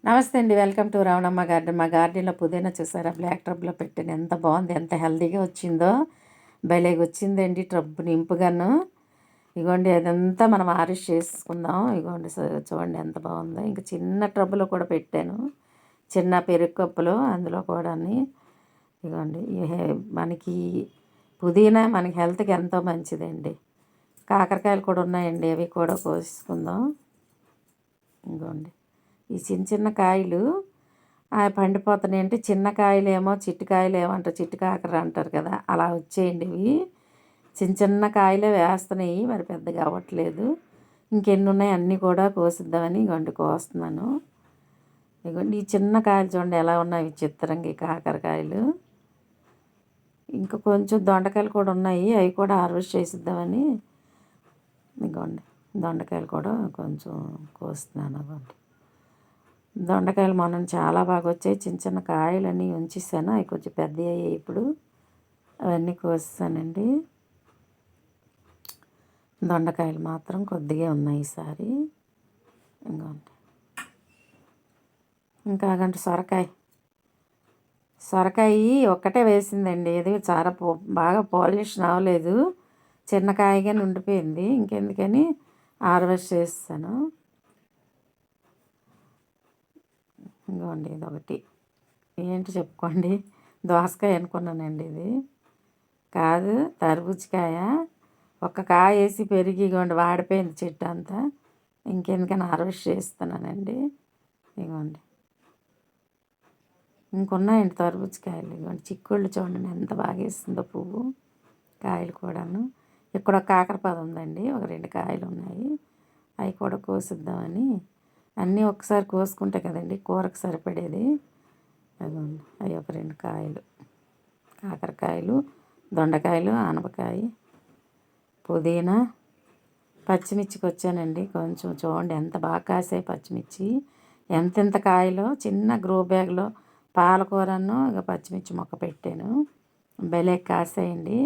నమస్తే అండి. Welcome to Ravanamma garden. మా గార్డెన్‌లో పుదీనా చూసారా బ్లాక్ టబ్‌లో పెట్టాను. ఎంత బాగుంది, ఎంత హెల్తీగా వచ్చిందో. భలేగా వచ్చిందండి టబ్ నింపుగాను. ఇగోండి అదంతా మనం హార్వెస్ట్ చేసుకుందాం. ఇగోండి చూడండి ఎంత బాగుందో. ఇంకా చిన్న టబ్‌లో కూడా పెట్టాను, చిన్న పెరుగు కప్పులో, అందులో కూడాని. ఇగోండి మనకి పుదీనా మనకి హెల్త్కి ఎంతో మంచిదండి. కాకరకాయలు కూడా ఉన్నాయండి, అవి కూడా కోసుకుందాం. ఇగోండి ఈ చిన్న చిన్న కాయలు పండిపోతున్నాయి. అంటే చిన్న కాయలేమో చిట్టి కాయలు ఏమంటారు, చిట్టి కాకర అంటారు కదా, అలా వచ్చేయండి ఇవి. చిన్న చిన్న కాయలే వేస్తున్నాయి, మరి పెద్దగా అవ్వట్లేదు. ఇంకెన్ని ఉన్నాయి అన్నీ కూడా కోసిద్దామని ఇగోండి కోస్తున్నాను. ఇగోండి ఈ చిన్న కాయలు చూడండి ఎలా ఉన్నాయి విచిత్రంగా, ఈ కాకరకాయలు. ఇంకా కొంచెం దొండకాయలు కూడా ఉన్నాయి, అవి కూడా హార్వెస్ట్ చేసిద్దామని ఇగోండి దొండకాయలు కూడా కొంచెం కోస్తున్నాను. అవ్వండి దొండకాయలు మొన్న చాలా బాగా వచ్చాయి. చిన్న చిన్న కాయలన్నీ ఉంచేసాను, అవి కొంచెం పెద్దవి అయ్యాయి ఇప్పుడు. అవన్నీ కోసానండి. దొండకాయలు మాత్రం కొద్దిగా ఉన్నాయి ఈసారి. ఇంకోండి ఇంకా గంట సొరకాయ ఒక్కటే వేసిందండి. ఇది చాలా బాగా పాలిషన్ అవ్వలేదు, చిన్న కాయగా ఉండిపోయింది. ఇంకెందుకని హార్వెస్ట్ చేస్తాను. ఇంకోండి ఇదొకటి. ఏంటి చెప్పుకోండి, దోసకాయ అనుకున్నానండి, ఇది కాదు తర్బూజకాయ. ఒక్క కాయ వేసి పెరిగి ఇగోండి వాడిపోయింది చెట్టు అంతా. ఇంకెందుకని హార్వెస్ట్ చేస్తున్నానండి. ఇగోండి ఇంకున్నాయండి తర్బూజకాయలు. ఇగోండి చిక్కుళ్ళు చూడండి ఎంత బాగా వేస్తుందో పువ్వు, కాయలు కూడాను. ఇక్కడ ఒక కాకరపాదు ఉందండి, ఒక 2 కాయలు ఉన్నాయి, అవి కూడా కోసిద్దామని. అన్నీ ఒకసారి కోసుకుంటే కదండి కూరకు సరిపడేది. అదిగోండి అవి ఒక 2 కాయలు, కాకరకాయలు, దొండకాయలు, ఆనపకాయ, పుదీనా, పచ్చిమిర్చికి వచ్చానండి. కొంచెం చూడండి ఎంత బాగా కాసాయి పచ్చిమిర్చి, ఎంతెంత కాయలో. చిన్న గ్రో బ్యాగ్లో పాలకూరను ఇక పచ్చిమిర్చి మొక్క పెట్టాను, భలే కాసాయండి.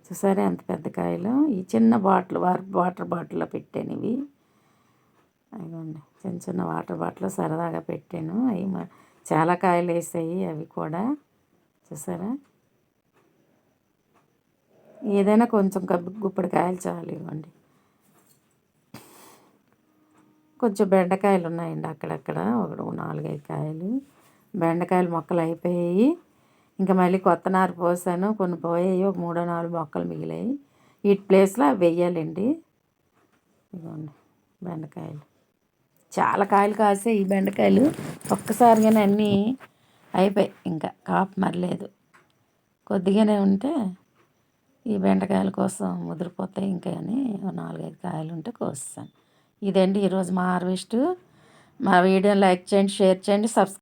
చూసారా ఎంత పెద్ద కాయలు. ఈ చిన్న వాటర్ బాటిల్లో పెట్టాను ఇవి. అదిగోండి చిన్న చిన్న వాటర్ బాటిల్ సరదాగా పెట్టాను. అవి చాలా కాయలు వేసాయి అవి కూడా. చూసారా ఏదైనా కొంచెం గుప్పడి కాయలు చాలు. ఇవ్వండి కొంచెం బెండకాయలు ఉన్నాయండి అక్కడక్కడ, ఒక 4-5 కాయలు. బెండకాయలు మొక్కలు అయిపోయాయి. ఇంకా మళ్ళీ కొత్త నారు పోసాను, కొన్ని పోయాయి, ఒక 3-4 మొక్కలు మిగిలాయి. వీటి ప్లేస్లో అవి వెయ్యాలండి. ఇదిగోండి బెండకాయలు చాలా కాయలు కాసాయి. ఈ బెండకాయలు ఒక్కసారిగానే అన్నీ అయిపోయాయి, ఇంకా కాపు మరలేదు. కొద్దిగానే ఉంటే ఈ బెండకాయల కోసం ముదిరిపోతాయి. ఇంకా అని 4-5 కాయలు ఉంటే కోస్తాను. ఇదండి ఈరోజు మా హార్వెస్ట్. మా వీడియోని లైక్ చేయండి, షేర్ చేయండి, సబ్స్క్రైబ్